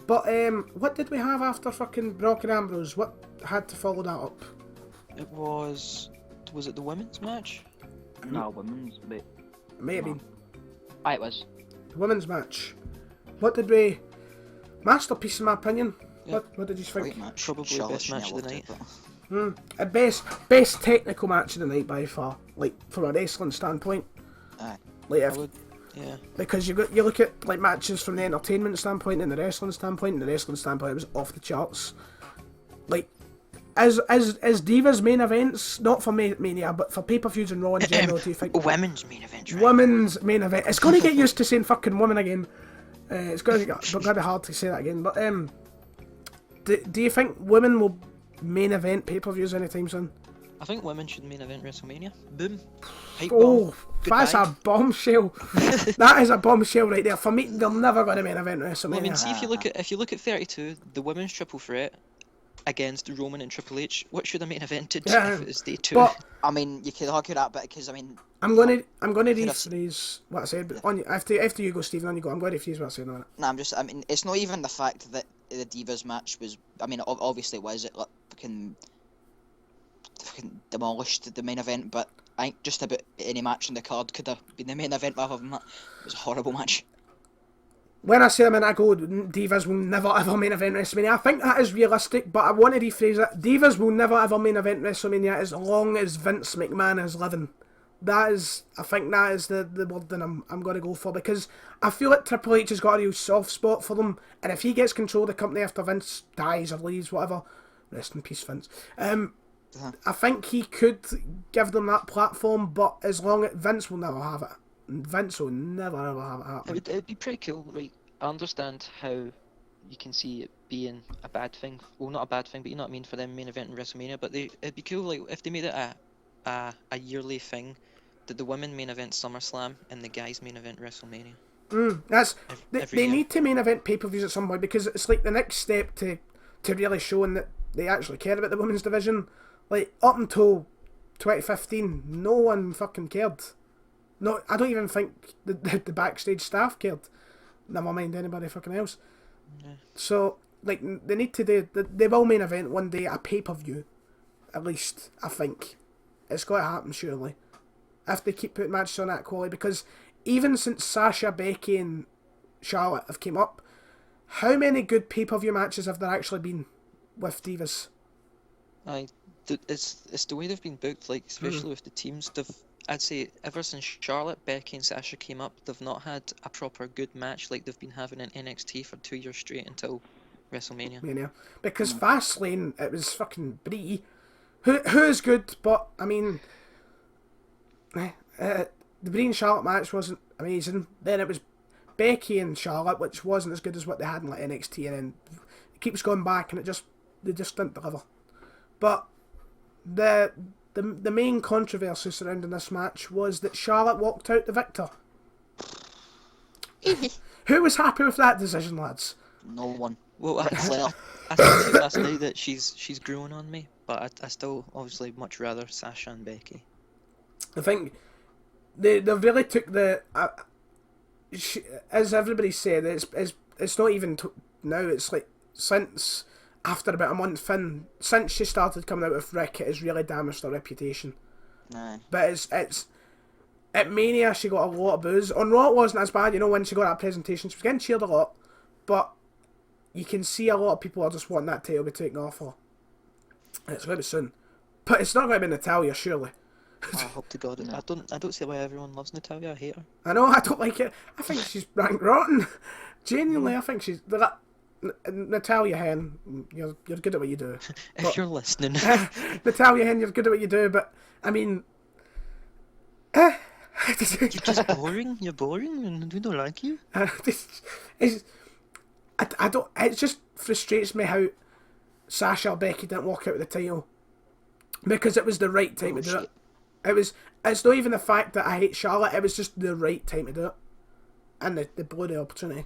But what did we have after fucking Brock and Ambrose? What had to follow that up? It was it the women's match? No, women's, but It may have No. been it was. the women's match. What did we? Masterpiece, in my opinion. Yeah. What did you think? Great match. Probably Charlotte's best match of the nailed night. it, A best technical match of the night by far. Like from a wrestling standpoint. Aye. Like I if, would, yeah. because you look at like matches from the entertainment standpoint and the wrestling standpoint. And the wrestling standpoint, it was off the charts. Like as Divas main events, not for Mania, but for pay-per-views and Raw in general. Do you think Women's main event, right? women's main event? It's going to get used to saying fucking women again. It's going to be hard to say that again. But do you think women will main event pay-per-views anytime soon? I think women should main event WrestleMania. Boom. Hype Oh, bomb. that's Goodbye. a bombshell. That is a bombshell right there. For me, they're never going to main event WrestleMania. Well, I mean, see if you look at 32, the women's triple threat against Roman and Triple H. What should a main event have Yeah, if it was day 2? But I mean, you could argue that, but because I mean, I'm going to Could have- rephrase what I said. But on after you go, Stephen, on you go. I'm going to rephrase what I said in a minute. no, I mean, it's not even the fact that the Divas match was. I mean, obviously it was. It like, fucking demolished the main event, but I think just about any match on the card could have been the main event rather than that. It was a horrible match. When I say them and I go, Divas will never ever main event WrestleMania. I think that is realistic, but I want to rephrase it. Divas will never ever main event WrestleMania as long as Vince McMahon is living. I think that is the word that I'm going to go for, because I feel like Triple H has got a real soft spot for them, and if he gets control of the company after Vince dies or leaves, whatever, rest in peace, Vince. I think he could give them that platform, but as long as Vince will never have it. Vince will never ever have it happen. It'd be pretty cool. Like, I understand how you can see it being a bad thing. Well, not a bad thing, but you know what I mean, for them main event in WrestleMania. But it'd be cool, like, if they made it a yearly thing, that the women main event SummerSlam and the guys main event WrestleMania. They year. need to main event pay-per-views at some point, because it's like the next step to really showing that they actually care about the women's division. Like, up until 2015, no one fucking cared. No, I don't even think the backstage staff cared. Never mind anybody fucking else. Yeah. So, like, they need to do... They will main event one day a pay-per-view. At least, I think. It's got to happen, surely. If they keep putting matches on that quality. Because even since Sasha, Becky and Charlotte have came up, how many good pay-per-view matches have there actually been with Divas? It's the way they've been booked, like, especially with the teams. I'd say ever since Charlotte, Becky and Sasha came up, they've not had a proper good match like they've been having in NXT for 2 years straight until WrestleMania. Mania. Because Fastlane, it was fucking Brie, who's good, but I mean, the Brie and Charlotte match wasn't amazing. Then it was Becky and Charlotte, which wasn't as good as what they had in like NXT, and then it keeps going back, and they just didn't deliver. But the main controversy surrounding this match was that Charlotte walked out the victor. Who was happy with that decision, lads? No one. Well, I Flair. said last night that she's growing on me, but I still obviously much rather Sasha and Becky. I think they really took the... as everybody said, it's not even now, it's like since... After about a month in, since she started coming out with Rick, it has really damaged her reputation. Aye. But it's at Mania, she got a lot of boos. On Raw, it wasn't as bad, when she got that presentation. She was getting cheered a lot, but you can see a lot of people are just wanting that title to be taken off her. And it's going to be soon. But it's not going to be Natalya, surely. I hope to God. No. I don't see why everyone loves Natalya. I hate her. I know, I don't like it. I think she's rank rotten. Genuinely, I think she's... Natalya Hen, you're good at what you do. If you're listening. Natalya Hen, you're good at what you do, but I mean, You're just boring. You're boring, and we don't like you. I don't. It just frustrates me how Sasha or Becky didn't walk out with the title, because it was the right time to do it. It's not even the fact that I hate Charlotte. It was just the right time to do it, and they blew the opportunity.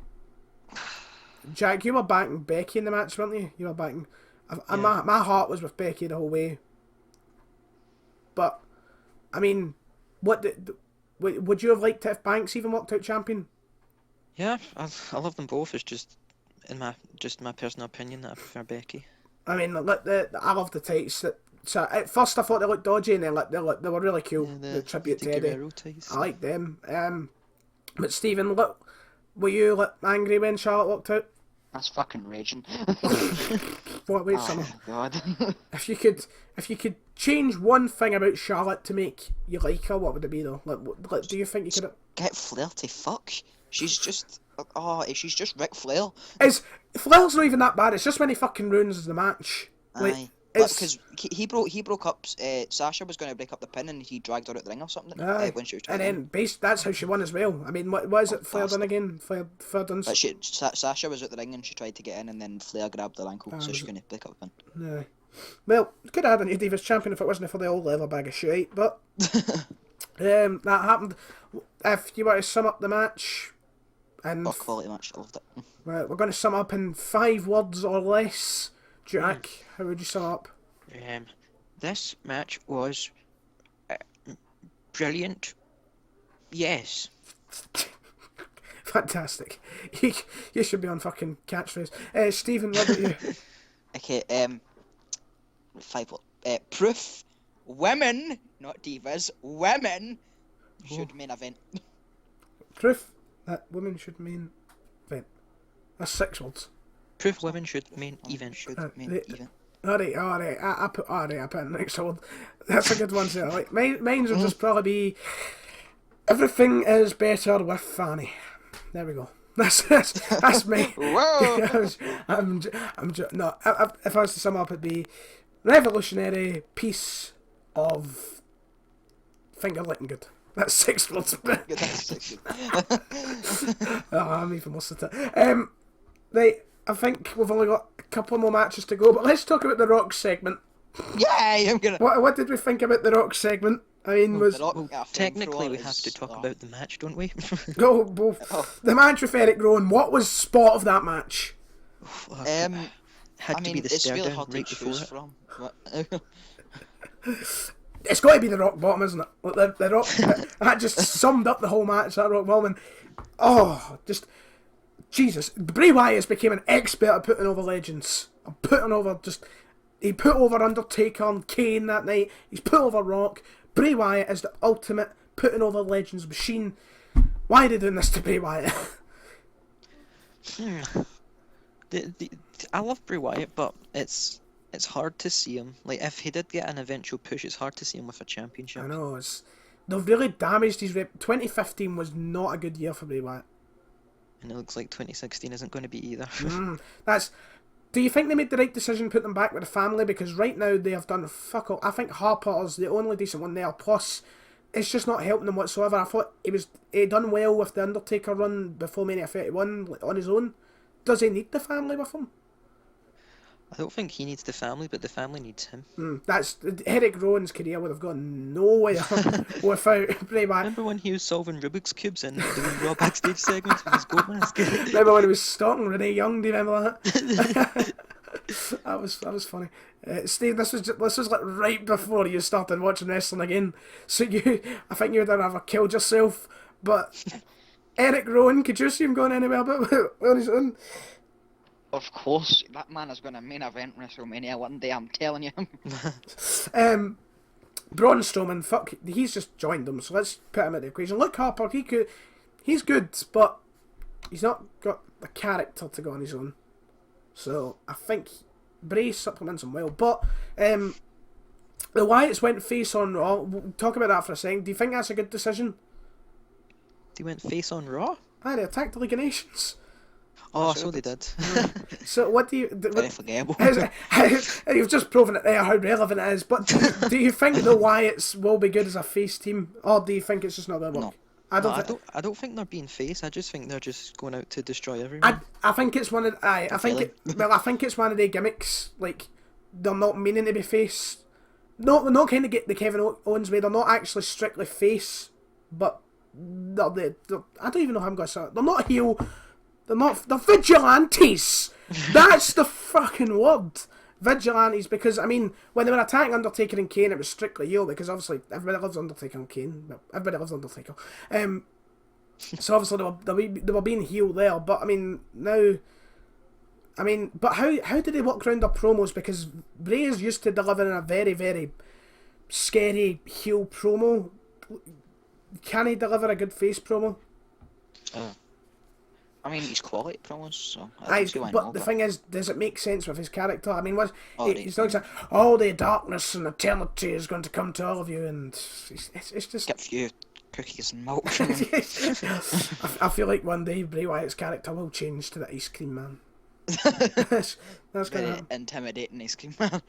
Jack, you were backing Becky in the match, weren't you? You were backing... Yeah. My heart was with Becky the whole way. But, I mean, would you have liked it if Banks even walked out champion? Yeah, I love them both. It's just in my personal opinion, that I prefer Becky. I mean, look, I love the tights. So at first I thought they looked dodgy, and then they were really cool. Yeah, the tribute to the Eddie. Guerrero tights. I like them. But Stephen, look, were you angry when Charlotte walked out? That's fucking raging. What? Wait, Oh Summer. god. If you could change one thing about Charlotte to make you like her, what would it be though? Like do you think you could? Get Flair to fuck. She's just Ric Flair. Flair's not even that bad. It's just when he fucking ruins the match. Like, Aye. it's Because he broke up. Sasha was going to break up the pin, and he dragged her out the ring or something. aye. When she was And trying. then that's how she won as well. I mean, what is it? Flair done again? Flair done. But Sasha was at the ring and she tried to get in, and then Flair grabbed her ankle, so she's going to break up the pin. Aye. Well, could have had a new Divas champion if it wasn't for the old leather bag of shit. But that happened. If you want to sum up the match, and Quality match, I loved it. right, we're going to sum up in 5 words or less. Jack, how would you sum up? This match was brilliant. Yes. Fantastic. You should be on fucking catchphrase. Stephen, what about you? Okay, 5 words. Proof. Women, not divas. Women should main event. Proof that women should main event. That's 6 words. Proof women should main event. Should main the- event. Alright. I put an extra word. That's a good one, sir. Like mine's would just probably be everything is better with Fanny. There we go. That's me. Whoa! No. If I was to sum up, it'd be revolutionary piece of finger licking good. That's 6 words. I'm even lost at it. Right, I think we've only got a couple more matches to go, but let's talk about the Rock segment. Yay! I'm gonna. What did we think about the Rock segment? I mean, was The Rock, yeah, Technically, we flamethrower have to is- talk oh. about the match, don't we? the match with Eric Rowan. What was spot of that match? Had I to mean, be the it's stare really down hard to right before choose it. from. But, It's got to be the Rock Bottom, isn't it? Like the Rock that just summed up the whole match. That Rock Bottom, and just Jesus. Bray Wyatt has became an expert at putting over legends. He put over Undertaker and Kane that night. He's put over Rock. Bray Wyatt is the ultimate putting over legends machine. Why are they doing this to Bray Wyatt? I love Bray Wyatt, but it's hard to see him. Like, if he did get an eventual push, it's hard to see him with a championship. I know, they've really damaged his rep. 2015 was not a good year for Bray Wyatt. And it looks like 2016 isn't going to be either. Do you think they made the right decision putting them back with the family? Because right now they have done fuck all. I think Harper's the only decent one there. Plus, it's just not helping them whatsoever. I thought he done well with the Undertaker run before Mania 31 on his own. Does he need the family with him? I don't think he needs the family, but the family needs him. That's Eric Rowan's career would have gone nowhere without Bray Wyatt. Remember when he was solving Rubik's cubes and doing Raw backstage segments with his goat mask? Remember when he was stalking Renee Young? Do you remember that? that was funny. Steve, this was like right before you started watching wrestling again. So I think you would have either killed yourself. But Eric Rowan, could you see him going anywhere but on his own? Of course, that man is going to main event WrestleMania one day, I'm telling you. Braun Strowman, fuck, he's just joined them, so let's put him at the equation. Look, Harper, he's good, but he's not got the character to go on his own. So I think Bray supplements him well. But the Wyatts went face on Raw. We'll talk about that for a second. Do you think that's a good decision? They went face on Raw? They attacked the League of Nations. Oh, so they did. So what do you... Very forgettable. You've just proven it there how relevant it is, but do you think the Wyatts will be good as a face team, or do you think it's just not going to work? No. I don't think they're being face. I just think they're just going out to destroy everyone. I think it's one of I think it's one of the gimmicks. Like, they're not meaning to be face. No, we're not kind of get the Kevin Owens way. They're not actually strictly face, but they're I don't even know how I'm going to say it. They're not heel. They're vigilantes. That's the fucking word. Vigilantes, because I mean, when they were attacking Undertaker and Kane, it was strictly heel, because obviously everybody loves Undertaker and Kane. Well, everybody loves Undertaker. So obviously they were being heel there, but I mean now I mean, but how did he walk around their promos? Because Bray is used to delivering a very, very scary heel promo. Can he deliver a good face promo? I mean, he's quality promos, so I Aye, don't see why but not. the thing is, does it make sense with his character? I mean, he's not right. saying, all the darkness and eternity is going to come to all of you, and it's just... Get a few cookies and milk. I feel like one day Bray Wyatt's character will change to the ice cream man. That's going to Very happen. intimidating ice cream man.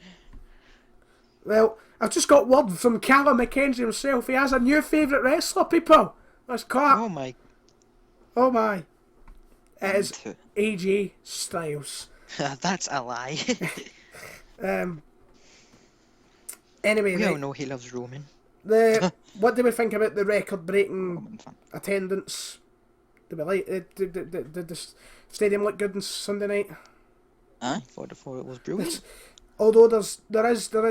Well, I've just got word from Callum McKenzie himself. He has a new favourite wrestler, people. Let's call it. Oh my. Oh my. It is Two. AJ Styles. That's a lie. Anyway, We all right, know he loves Roman. what do we think about the record-breaking Roman fan. attendance? Do we like did the stadium look good on Sunday night? Aye. For it was brilliant. Although there is the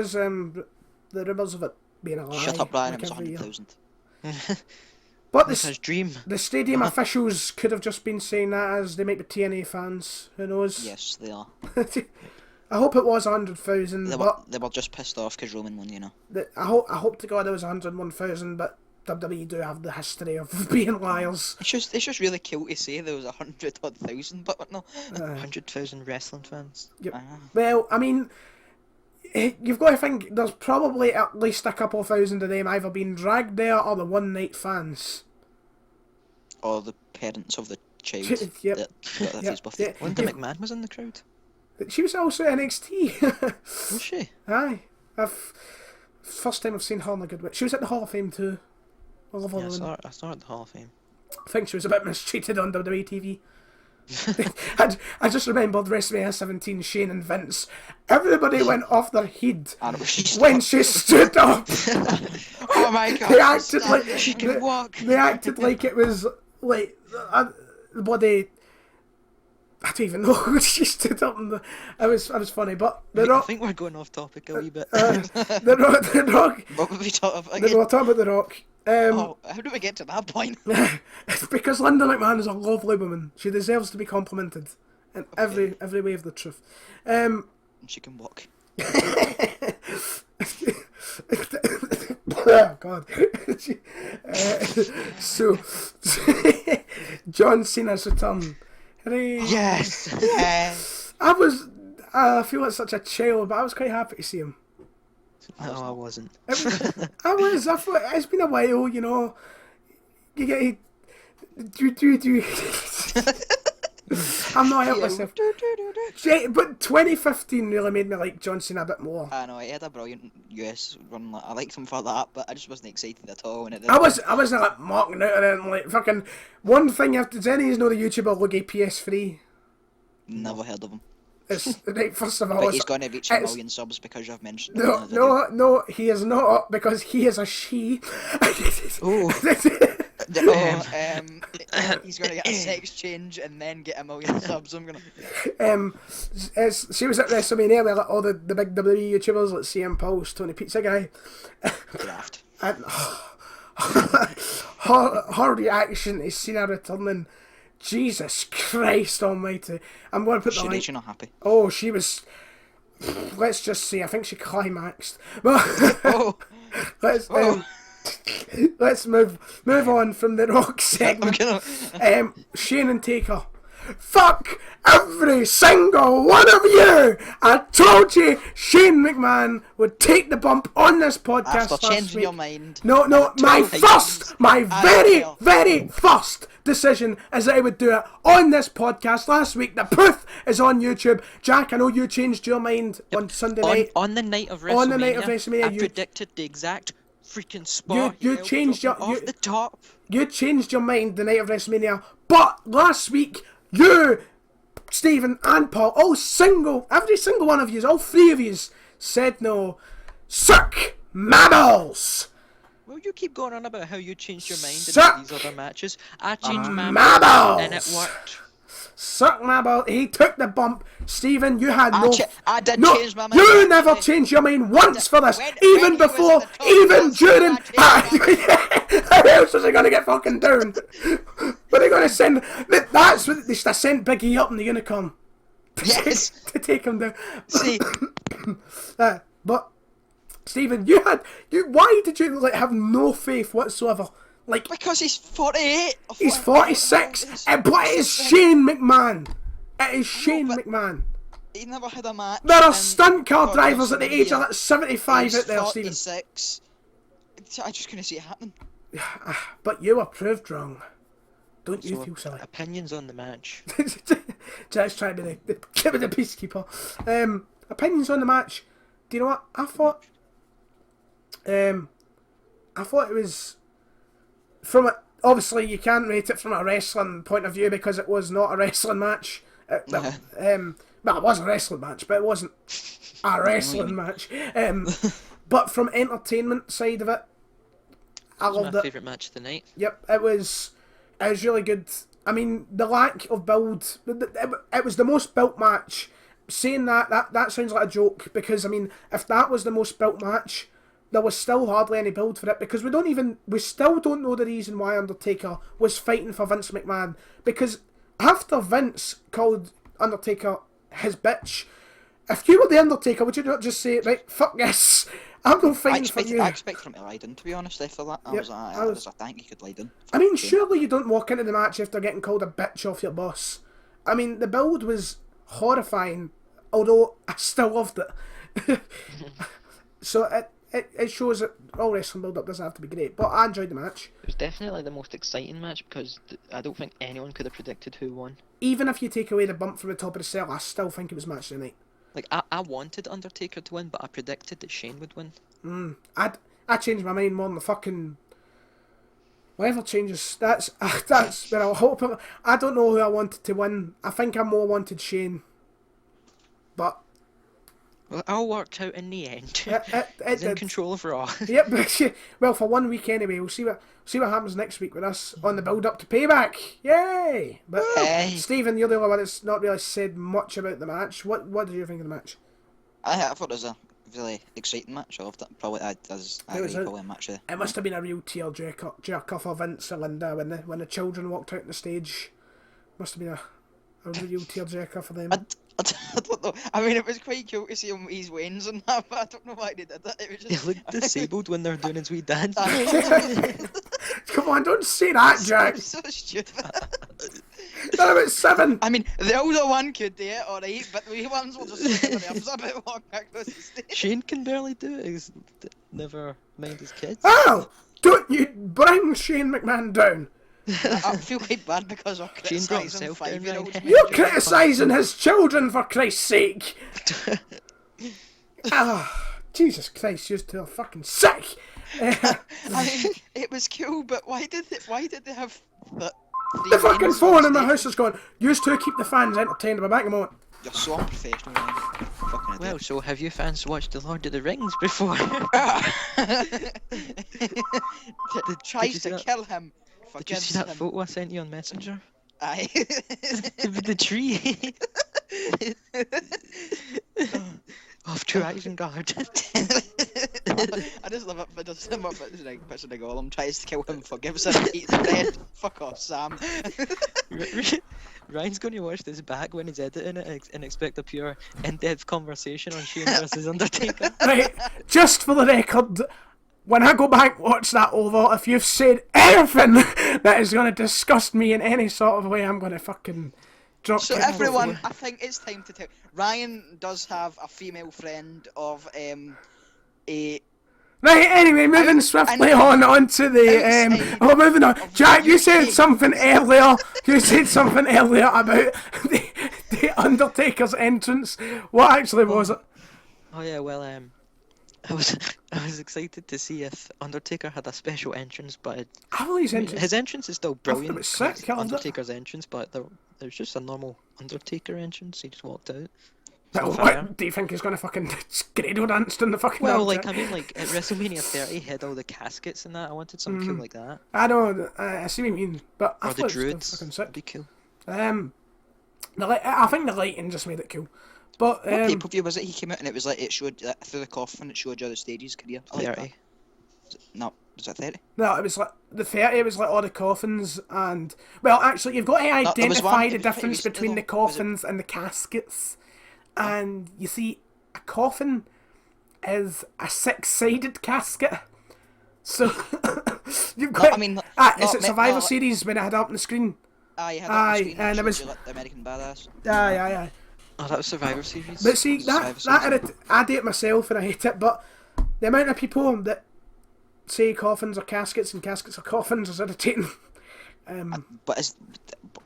rumours of it being a lie. Shut up, Brian. like It was every year. 100,000. But That's his dream. the stadium officials could have just been saying that as they might be TNA fans. Who knows? Yes, they are. I hope it was 100,000. They were just pissed off because Roman won, you know. I hope to God it was 101,000. But WWE do have the history of being liars. It's just really cool to say there was 100,000, but no. 100,000 wrestling fans. Yep. Ah. Well, I mean, you've got to think there's probably at least a couple thousand of them either being dragged there or the one night fans. Or the parents of the child Yep. that got their Yep. face birthday. Yeah. Linda McMahon was in the crowd. She was also NXT. Was she? Aye. First time I've seen her in a good way. She was at the Hall of Fame too. I love her. Yeah, woman. I saw her at the Hall of Fame. I think she was a bit mistreated on WWE TV. I just remembered WrestleMania 17, Shane and Vince. Everybody went off their head I know, when she stood up. Oh my god! They acted like she can walk. They acted like it was like the body. I don't even know. She stood up and it was funny. But I Rock, think we're going off topic a wee bit. the Rock. What would we talk about We're again? talking about the Rock. Oh, how do we get to that point? It's because Linda McMahon is a lovely woman. She deserves to be complimented in every way of the truth. She can walk. Oh God. So John Cena's return. Hooray. Yes! Yes. I feel like such a child, but I was quite happy to see him. No, I wasn't. I thought it's been a while, you know. You get do. I'm not helping myself. But 2015 really made me like John Cena a bit more. I know, he had a brilliant US run. I liked him for that, but I just wasn't excited at all when it did. I wasn't like marking out at it and like fucking one thing you have to. Does any of you know the YouTuber Luigi PS3? Never heard of him. It's right, first of all, But he's going to reach a it's- million subs because you've mentioned him. in the video. no, he is not because he is a she. Oh. He's going to get a sex change and then get a million subs. I'm gonna. She was at WrestleMania with like, all the big WWE YouTubers like CM Pulse, Tony Pizza Guy, Graft. and her reaction to Cena returning. Jesus Christ Almighty! I'm going to put the link. She not happy. Oh, she was. Let's just say, I think she climaxed. But Oh, let's move on from the Rock I'm segment. gonna. Shane and Taker. Fuck every single one of you! I told you Shane McMahon would take the bump on this podcast After last changing week. your mind. No, my very, will. very first decision is that I would do it on this podcast last week. The proof is on YouTube. Jack, I know you changed your mind on Sunday night. On the night of WrestleMania, On the night of WrestleMania, I you- predicted the exact freaking spot. You Hell, changed dropped your- off the top. You changed your mind the night of WrestleMania, but last week, you, Stephen and Paul, every single one of you, all three of you, said no. Suck my balls! Well, you keep going on about how you changed your mind Suck in these other matches. I changed my my mind, and it balls. worked. Suck my balls. He took the bump. Stephen, you had no... I did No, change my mind. you never changed your mind once for this, when even he was before, in the top, even that's during. when I How else was he going to get fucking down? But they're going to send. That's what they sent Biggie up in the unicorn. Yes. to take him down. See, But Stephen, why did you have no faith whatsoever? Like, because he's 48. Or he's 46, 46. but it is Shane McMahon. It is Shane McMahon. He never had a match. There are in stunt car God drivers at knows the how age many of 75 years. out there, Stephen. 46. I just couldn't see it happening. But you were proved wrong. Don't you So, feel silly? opinions on the match. Just trying to be the peacekeeper. Opinions on the match. Do you know what I thought? I thought it was obviously you can't rate it from a wrestling point of view because it was not a wrestling match. Well, it was a wrestling match, but it wasn't a wrestling match. But from entertainment side of it, I loved my it. favourite match of the night. Yep, it was really good. I mean, the lack of build, it was the most built match. Saying that sounds like a joke, because I mean, if that was the most built match, there was still hardly any build for it, because we still don't know the reason why Undertaker was fighting for Vince McMahon, because after Vince called Undertaker his bitch, if you were the Undertaker, would you not just say, right, fuck this, I'm not fighting for you? I expected him to lie down, to be honest, after that. I think he could lie down. I mean, surely you don't walk into the match after getting called a bitch off your boss. I mean, the build was horrifying, although I still loved it. So it shows that all wrestling build-up doesn't have to be great, but I enjoyed the match. It was definitely the most exciting match because I don't think anyone could have predicted who won. Even if you take away the bump from the top of the cell, I still think it was match of the night. Like, I wanted Undertaker to win, but I predicted that Shane would win. I changed my mind more than the fucking... Whatever changes, that's where I'll hope. I don't know who I wanted to win. I think I more wanted Shane. But... Well, it all worked out in the end. He's in control of Raw. Yep, well, for 1 week anyway. We'll see what happens next week with us on the build-up to Payback. Yay! But Hey. Stephen, you're the only one that's not really said much about the match. What did you think of the match? I thought it was a really exciting match. I loved it. Probably probably a match of the... It must have been a real tear-jerker for Vince and Linda when the children walked out on the stage. Must have been a real tear-jerker for them. I don't know. I mean, it was quite cool to see him with his wains and that, but I don't know why they did that. It was just... He looked disabled when they're doing his wee dance. Come on, don't say that, Jack. So stupid. They're about 7. I mean, the older one could do it, alright, but the wee ones will just swing their arms about walking across the stage. Shane can barely do it. He's never mind his kids. Oh! Don't you bring Shane McMahon down. I feel quite bad because I'm Shane brought criticising himself down, 5-year-olds. right? You're criticising his children, for Christ's sake! Jesus Christ, you're still fucking sick! I mean, it was cool, but why did they have The fucking phone in my house is going, used to keep the fans entertained. I'll be back in a moment. You're so unprofessional, man. Fucking idiot. Well, so have you fans watched The Lord of the Rings before? Tries to kill him. Did you see that photo I sent you on Messenger? Aye. The tree. Of True Isengard. I just love it. I just love it. Like, picture the Gollum tries to kill him, forgives him, eats the bread. Fuck off, Sam. Ryan's going to watch this back when he's editing it and expect a pure in-depth conversation on Shane versus Undertaker. Right, just for the record, when I go back and watch that over, if you've said anything that is going to disgust me in any sort of way, I'm going to fucking drop So kick everyone, both I think it's time to tell. Ryan does have a female friend of a... Right, anyway, moving swiftly on to the... moving on. Jack, you said something earlier. You said something earlier about the Undertaker's entrance. What actually was it? Oh yeah, well, I was excited to see if Undertaker had a special entrance, but his entrance is still brilliant. It was sick, Undertaker's entrance, but there's just a normal Undertaker entrance. He just walked out. What do you think he's gonna fucking Grado danced in the fucking? Well, like I mean, like at WrestleMania 30, he had all the caskets and that. I wanted something cool like that. I know, I see what you mean, but I Or the thought it was druids. still fucking sick. That'd be cool. I think the lighting just made it cool. But What pay-per-view was it? He came out and it was like, it showed through the coffin, it showed you the stages career. I like that. 30. No, Was it 30? No, it was like the 30 was like all the coffins and well, actually, you've got to there was identify one- the it was difference pretty between the recent, though. Was it- coffins and the caskets. And you see, a coffin is a 6-sided casket. So you've got. I mean, is no, it Survivor no, Series when I had it up on the screen? You had Aye, that screen and that it was- shows you, like, the American Badass. Aye. Oh, that was Survivor Series. But see, Survivor I do it myself and I hate it, but the amount of people that say coffins are caskets and caskets are coffins is irritating. But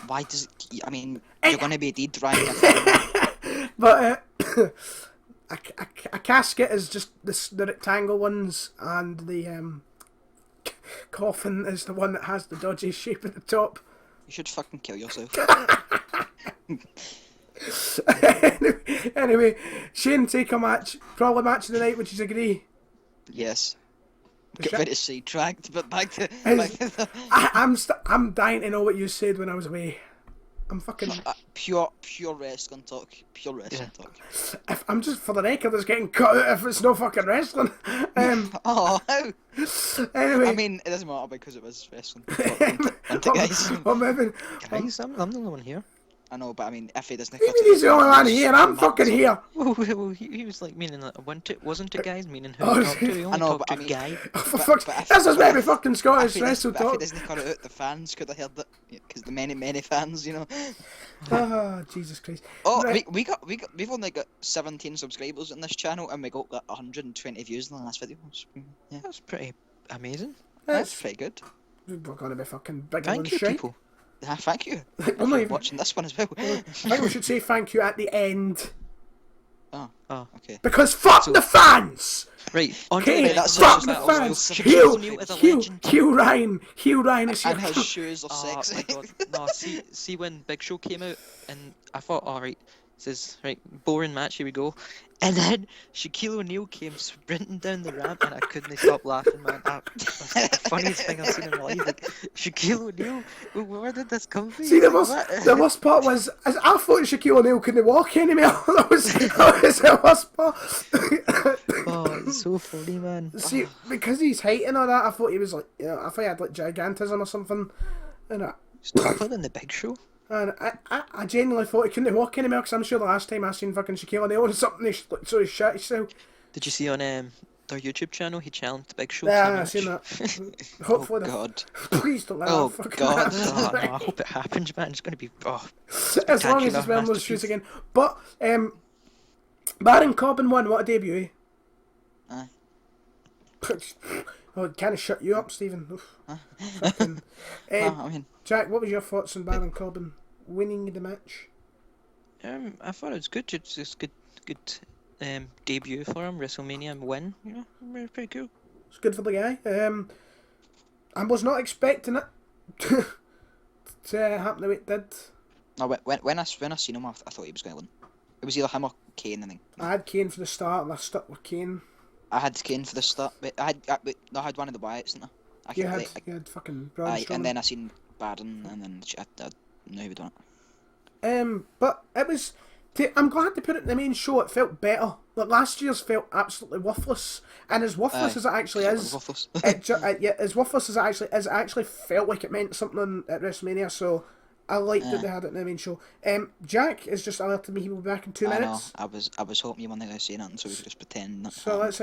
why does it... I mean, Eh. you're going to be dead, right? If- But a casket is just the rectangle ones, and the coffin is the one that has the dodgy shape at the top. you should fucking kill yourself. Anyway, Shane, take a match. Probably match of the night, would you agree? Yes. The Get shit- very sidetracked, but back to... Is- I'm dying to know what you said when I was away. I'm fucking. pure wrestling talk. Pure wrestling talk. If I'm just for the record, it's getting cut out if it's no fucking wrestling. Oh, how? Anyway, I mean, it doesn't matter because it was wrestling. Wasn't it, guys? I'm moving. Guys, I'm the only one here. I know, but I mean, if he doesn't Maybe he's the only one here. I'm fucking here. Well, he was like meaning that wasn't it, guys? Meaning who Oh, he talked to. He only know, talked but to I mean- Guy. For But- fuck's but if- this is maybe fucking If Scottish he wrestle doesn't, if he talk. doesn't cut it out, the fans could have heard it because the many fans, you know. Oh, Jesus Christ. Oh, Right. we've only got 17 subscribers on this channel, and we got like 120 views in the last video. So, yeah, That's pretty amazing. that's pretty good. We're gonna be fucking big Thank you, people. Thank you I'm for not even- watching this one as well. I think we should say thank you at the end. Oh, Oh. okay. Because fuck the fans! Right, on Okay, to the that's fuck such the a- fans! Shaquille O'Neal is a legend. Hugh Ryan is here. And his shoes are Oh sexy. my god. No, see when Big Show came out and I thought, alright, this is right, boring match, here we go. And then Shaquille O'Neal came sprinting down the ramp and I couldn't stop laughing, man. That's the funniest thing I've seen in my life. Like, Shaquille O'Neal, where did this come from? See, the Like, the worst part was, I thought Shaquille O'Neal couldn't walk anymore. that was the worst part. Oh, it's so funny, man. See, because he's height and all that, I thought he was like, I thought he had like gigantism or something. Stop putting the Big Show. And I genuinely thought he couldn't walk anymore because I'm sure the last time I seen fucking Shaquille O'Neal was something he looked so he shit himself. Did you see on their YouTube channel he challenged the Big Show? Yeah, to a I've seen match? that. Hopefully, Oh God. please don't let Oh, that fucking God. happen. Oh, no, I hope it happens, man. It's gonna be as long as spectacular he's wearing those shoes masterpiece. again. But Baron Corbin won. What a debut! Aye. Oh, it kind of shut you up, Stephen. Oof. Fucking, I mean, Jack, what was your thoughts on Baron Corbin winning the match? I thought it was good. It's just good debut for him. WrestleMania win. You know, pretty cool. It's good for the guy. I was not expecting it to happen the way it did. no, when I seen him, I thought he was going to win. It was either him or Kane, I think. I had Kane for the start, and I stuck with Kane. I had Kane for the start, but I had one of the Wyatts, didn't I? You had fucking Braun Aye, Strowman. and then I seen Baron, and then I knew he would done it. But it was. I'm glad they put it in the main show. It felt better. Like last year's felt absolutely worthless, and as worthless Aye, as it actually it is, was worthless. as worthless as it actually felt like it meant something at WrestleMania. So I liked that they had it in the main show. Jack has just alerted me he will be back in 2 I know. minutes. I was hoping you weren't going to say nothing, so we could just pretend. That So let's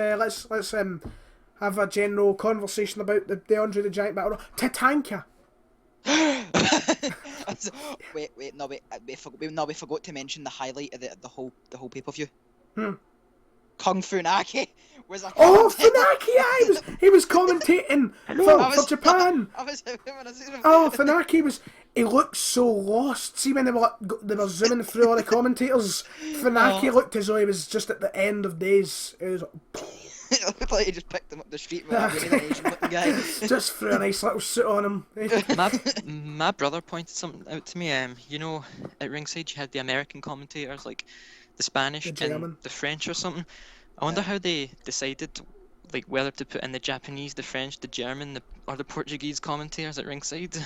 have a general conversation about the Andre the Giant battle. Tatanka. wait, we forgot to mention the highlight of the whole pay per view. Kung Fu Naki was like. Oh, Funaki! Yeah, he was commentating for Japan. I was when I seen him. Oh, Funaki he looked so lost. See when they were zooming through all the commentators, Funaki looked as though he was just at the end of days. He was It looked like he just picked him up the street with a really Asian looking guy. just threw a nice little suit on him. My brother pointed something out to me. You know, at ringside you had the American commentators, like the Spanish The German. and the French or something. I wonder how they decided, like whether to put in the Japanese, the French, the German, or the Portuguese commentators at ringside.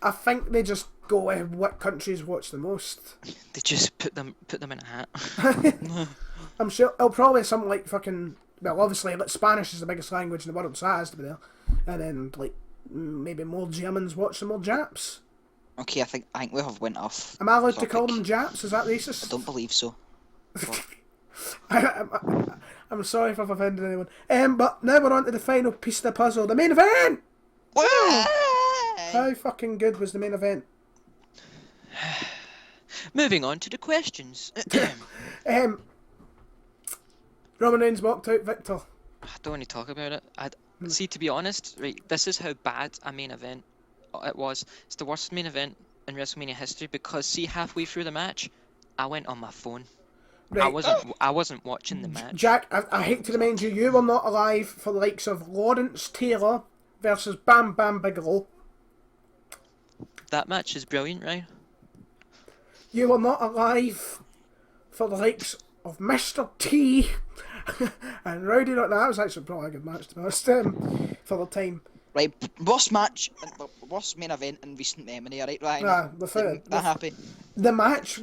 I think they just go with what countries watch the most. They just put them in a hat. I'm sure it'll probably something like fucking. Well, obviously, but Spanish is the biggest language in the world, so that has to be there. and then like maybe more Germans watch some more Japs. Okay, I think we have went off. Am I allowed to call topic. them Japs? Is that I racist? don't believe so. I'm sorry if I've offended anyone. But now we're on to the final piece of the puzzle, the main event. How fucking good was the main event? Moving on to the questions. Roman Reigns walked out victor. I don't want to talk about it. See, to be honest, right, this is how bad a main event it was. It's the worst main event in WrestleMania history because, see, halfway through the match, I went on my phone. Right. I wasn't watching the match. Jack, I hate to remind you, you were not alive for the likes of Lawrence Taylor versus Bam Bam Bigelow. That match is brilliant, right? You were not alive for the likes of Mr. T and Rowdy. That was actually probably a good match, to be honest, for the time. Right, worst match, worst main event in recent memory, right, Ryan? Happy. The match,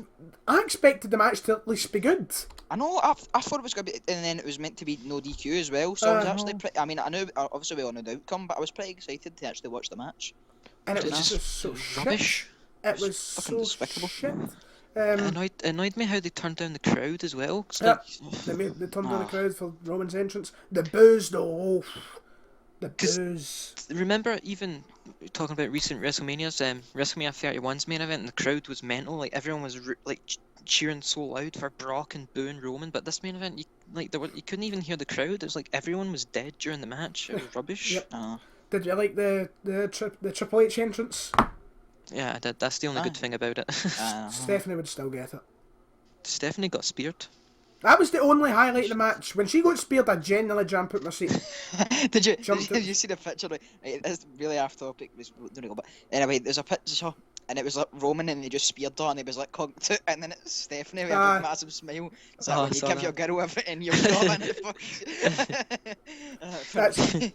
I expected the match to at least be good. I know, I thought it was going to be, and then it was meant to be no DQ as well, so I was actually pretty, I mean, I knew, obviously we all knew the outcome, but I was pretty excited to actually watch the match. And it was It's just so rubbish. Shit. It was fucking so despicable. shit. It annoyed me how they turned down the crowd as well. They turned down the crowd for Roman's entrance. The boos, though. The boos. Remember, even talking about recent WrestleManias, WrestleMania 31's main event, and the crowd was mental. Like everyone was cheering so loud for Brock and booing Roman. But this main event, you couldn't even hear the crowd. It was like everyone was dead during the match. It was rubbish. Yep. Did you like the Triple H entrance? Yeah, I did. That's the only good thing about it. Stephanie would still get it. Stephanie got speared. That was the only highlight of the match. When she got speared, I genuinely jumped out my seat. Did you see the picture? Right, it's really off topic. But anyway, there's a picture, and it was like Roman, and they just speared her, and he was like conked out, and then it's Stephanie with a massive smile. It's like when you give your girl everything you've got, and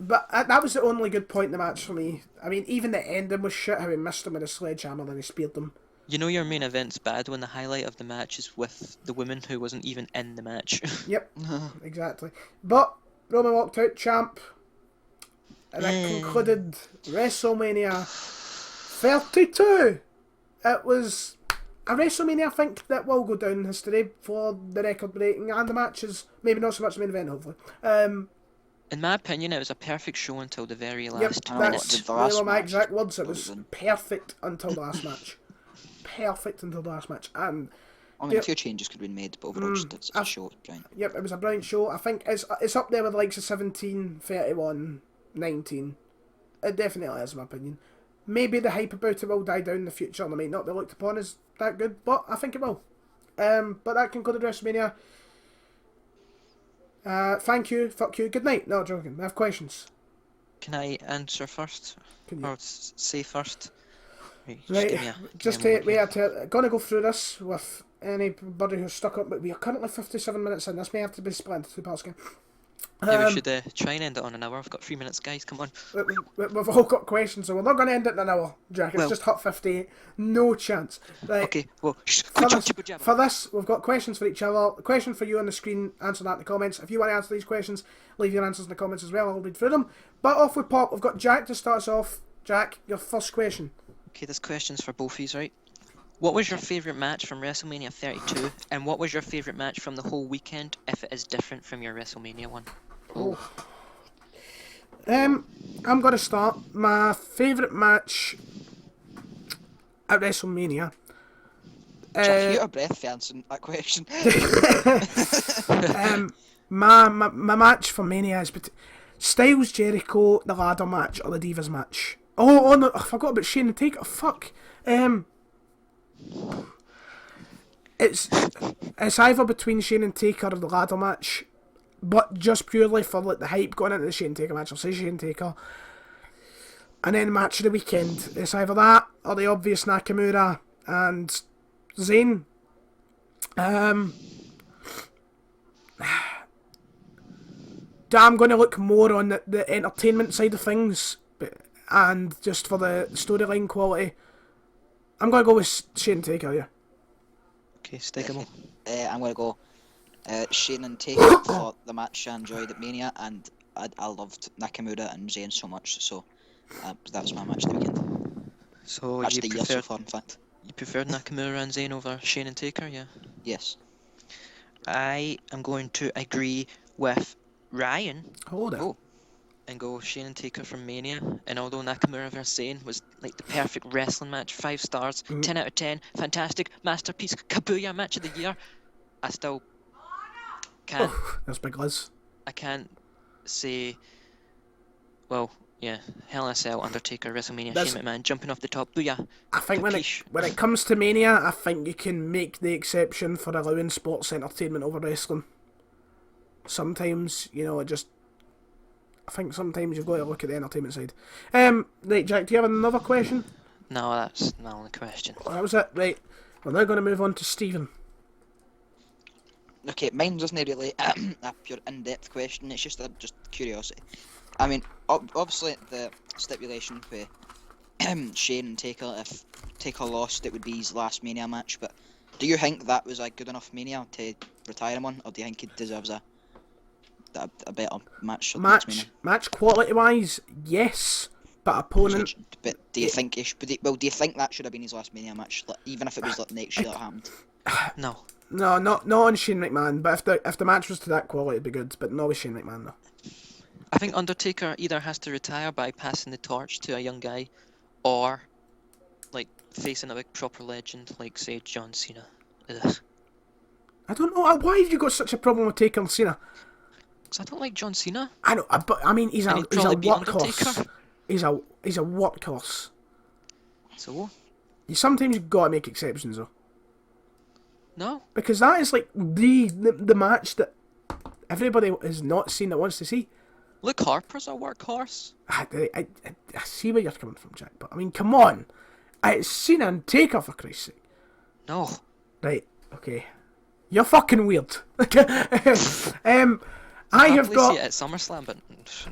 But that was the only good point in the match for me. I mean, even the ending was shit, how he missed him with a sledgehammer and he speared them. You know your main event's bad when the highlight of the match is with the woman who wasn't even in the match. Yep, exactly. But Roman walked out champ, and that concluded WrestleMania 32. It was a WrestleMania, I think, that will go down in history for the record breaking and the matches. Maybe not so much the main event, hopefully. In my opinion, it was a perfect show until the very last 2 that's minutes. one my exact words. It was perfect until the last match. Perfect until the last match. And I mean, a few changes could have been made, but overall, it's a show. Brilliant. Yep, it was a brilliant show. I think it's up there with the likes of 17, 31, 19. It definitely is, in my opinion. Maybe the hype about it will die down in the future and it may not be looked upon as that good, but I think it will. But that concluded WrestleMania. Thank you, fuck you, good night. No, joking. I have questions. Can I answer first? Or say first? Right, gonna go through this with anybody who's stuck up, but we are currently 57 minutes in. This may have to be split into 2 parts again. Yeah, we should try and end it on an hour. I've got 3 minutes, guys. Come on. We've all got questions, so we're not going to end it in an hour, Jack. It's just hot 58. No chance. Right. Okay, well, for this, we've got questions for each other. A question for you on the screen, answer that in the comments. If you want to answer these questions, leave your answers in the comments as well. I'll read through them. But off we pop. We've got Jack to start us off. Jack, your first question. Okay, this question's for both of you, right? What was your favourite match from WrestleMania 32, and what was your favourite match from the whole weekend, if it is different from your WrestleMania one? Oh. I'm going to start. My favourite match at WrestleMania. Jack, you out of breath for answering that question. My match for Mania is Styles, Jericho, the ladder match, or the Divas match. Oh no, I forgot about Shane and Taker. Fuck. It's either between Shane and Taker or the ladder match, but just purely for like the hype going into the Shane Taker match. I'll say Shane Taker. And then match of the weekend. It's either that or the obvious Nakamura and Zayn. I'm going to look more on the entertainment side of things, and just for the storyline quality, I'm going to go with Shane Taker, yeah. Okay, stick him I'm going to go Shane and Taker for the match I enjoyed at Mania, and I loved Nakamura and Zayn so much, so that was my match of the weekend. So Match you of the year so preferred far, in fact. you preferred Nakamura and Zayn over Shane and Taker, yeah? Yes. I am going to agree with Ryan Hold it. Oh. and go Shane and Taker from Mania. And although Nakamura vs Zayn was like the perfect wrestling match, 5 stars, 10 out of 10, fantastic, masterpiece, Kabuya match of the year, I still can't. Oh, that's big Liz. I can't say. Well, yeah, Hell in a Cell, Undertaker, WrestleMania, That's- Shane McMahon jumping off the top. Booyah! I think when Capiche. it comes to Mania, I think you can make the exception for allowing sports entertainment over wrestling. Sometimes, I think sometimes you've got to look at the entertainment side. Right, Jack, do you have another question? No, that's my only question. That was it. Right, we're now going to move on to Stephen. Okay, mine wasn't really a pure in-depth question. It's just just curiosity. I mean, obviously the stipulation with Shane and Taker, if Taker lost, it would be his last Mania match. But do you think that was a good enough Mania to retire him on, or do you think he deserves a better match? Match quality wise, yes, but opponent. But do you think he should? Do you think that should have been his last Mania match, even if it was like next year that happened? No. No, not on Shane McMahon. But if the match was to that quality, it'd be good. But not with Shane McMahon though. I think Undertaker either has to retire by passing the torch to a young guy, or like facing a big proper legend like say John Cena. Ugh. I don't know. Why have you got such a problem with Taker and Cena? Because I don't like John Cena. I know, but I mean, he's a probably beat workhorse. Undertaker. He's a workhorse. So Sometimes you've got to make exceptions though, no. because that is like the match that everybody has not seen that wants to see. Luke Harper's a workhorse. I see where you're coming from, Jack, but I mean, come on. It's Cena and Taker, for Christ's sake. No. Right, okay. You're fucking weird. I have See got it at SummerSlam, but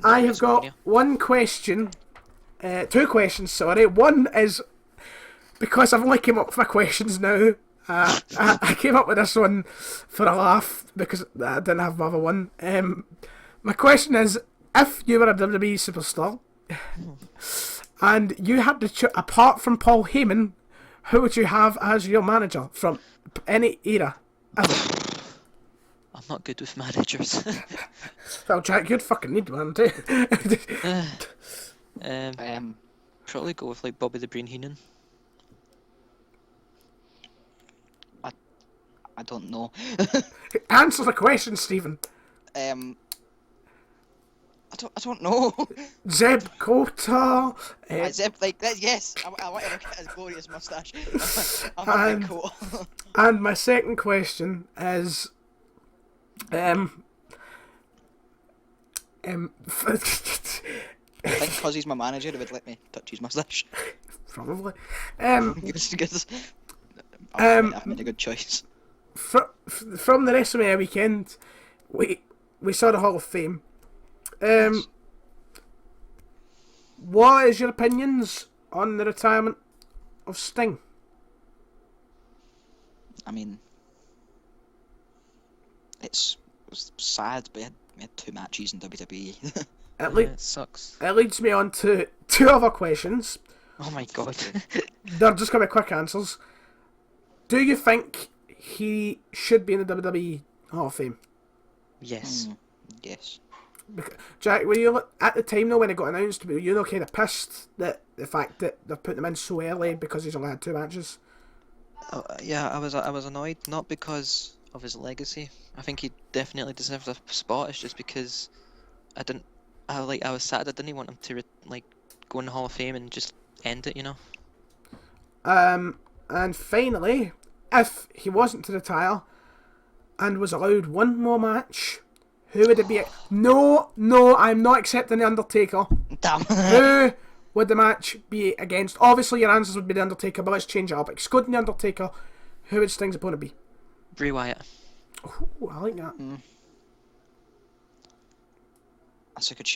I have got WrestleMania. one question, 2 questions, sorry. One is, because I've only came up with my questions now, I came up with this one for a laugh, because I didn't have my other one. My question is, if you were a WWE superstar, and you had to apart from Paul Heyman, who would you have as your manager from any era ever? I'm not good with managers. Well, Jack, you'd fucking need one too. Probably go with like Bobby the Brain Heenan. I don't know. Answer the question, Stephen. I don't know. Zeb Coulter. Zeb, like that, yes. I want to look at his glorious mustache. I'm not And- that cool. And my second question is, I think because he's my manager, he would let me touch his mustache. probably. Because I made a good choice. From the WrestleMania weekend, we saw the Hall of Fame. What is your opinions on the retirement of Sting? I mean, it was sad, but we had 2 matches in WWE. It sucks. It leads me on to 2 other questions. Oh my god. They're just going to be quick answers. Do you think he should be in the WWE Hall of Fame? Yes. Yes. Jack, were you at the time though when it got announced? Were you kind of pissed that the fact that they're putting him in so early because he's only had 2 matches? Yeah, I was annoyed, not because of his legacy. I think he definitely deserves a spot. It's just because I was sad. I didn't want him to go in the Hall of Fame and just end it, you know. And finally, if he wasn't to retire and was allowed one more match, who would it be? No, I'm not accepting the Undertaker. Damn. Who would the match be against? Obviously, your answers would be the Undertaker, but let's change it up. Excluding the Undertaker, who would Sting's opponent be? Bray Wyatt. Oh, I like that. That's a good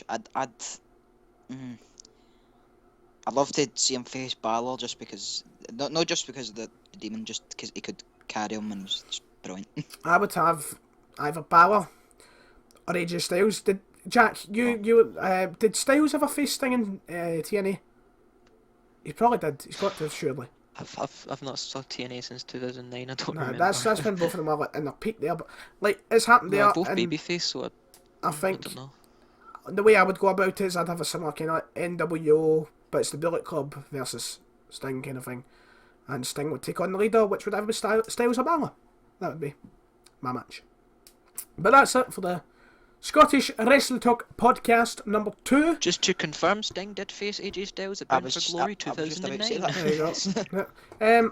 I'd love to see him face Balor just because, not just because of the demon, just because he could carry him and it was just brilliant. I would have either Balor or AJ Styles. Jack, you did Styles ever face Sting in TNA? He probably did. He's got to, surely. I've not saw TNA since 2009. I don't remember. That's when both of them were in their peak there. But like it's happened They're there. both and babyface, so I I think don't know. the way I would go about it is I'd have a similar kind of NWO, but it's the Bullet Club versus Sting kind of thing, and Sting would take on the leader, which would either be Styles or Balor. That would be my match. But that's it for the Scottish Wrestling Talk podcast number 2. Just to confirm, Sting did face AJ Styles at Bound for Glory I was just about to say 2009. that. There you go.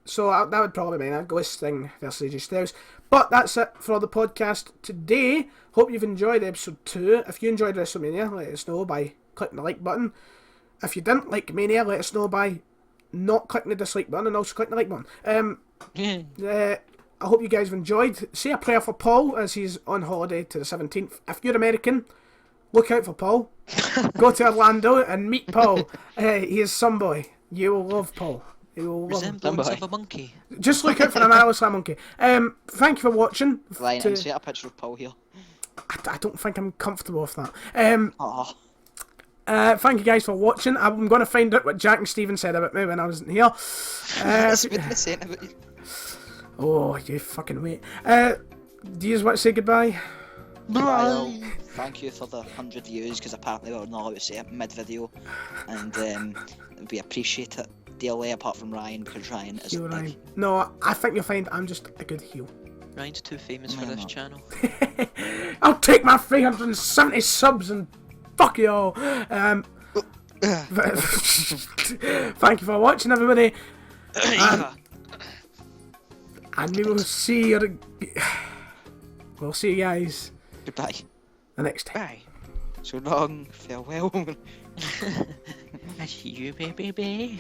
So that would probably mean I'd go with Sting versus AJ Styles. But that's it for the podcast today. Hope you've enjoyed episode 2. If you enjoyed WrestleMania, let us know by clicking the like button. If you didn't like Mania, let us know by not clicking the dislike button and also clicking the like button. I hope you guys have enjoyed. Say a prayer for Paul as he's on holiday to the 17th. If you're American, look out for Paul. Go to Orlando and meet Paul. He is some boy. You will love Paul. You will love him. Resemblance of a monkey. Just look out for an Alice Monkey. Thank you for watching. Ryan, insert a picture of Paul here. I don't think I'm comfortable with that. Aw. Thank you guys for watching. I'm going to find out what Jack and Stephen said about me when I wasn't here. That's what they're saying about you. Oh, you fucking wait. Do you want to say goodbye? Well, thank you for the 100 views, because apparently we're not allowed to say it mid-video, and we appreciate it dearly, apart from Ryan, because Ryan is Heel big. Ryan. No, I think you'll find I'm just a good heel. Ryan's too famous for No, this no. channel. I'll take my 370 subs and fuck you all. Thank you for watching, everybody. And we will see you. We'll see you guys Goodbye. the next time. Bye. So long, farewell. I see you, baby.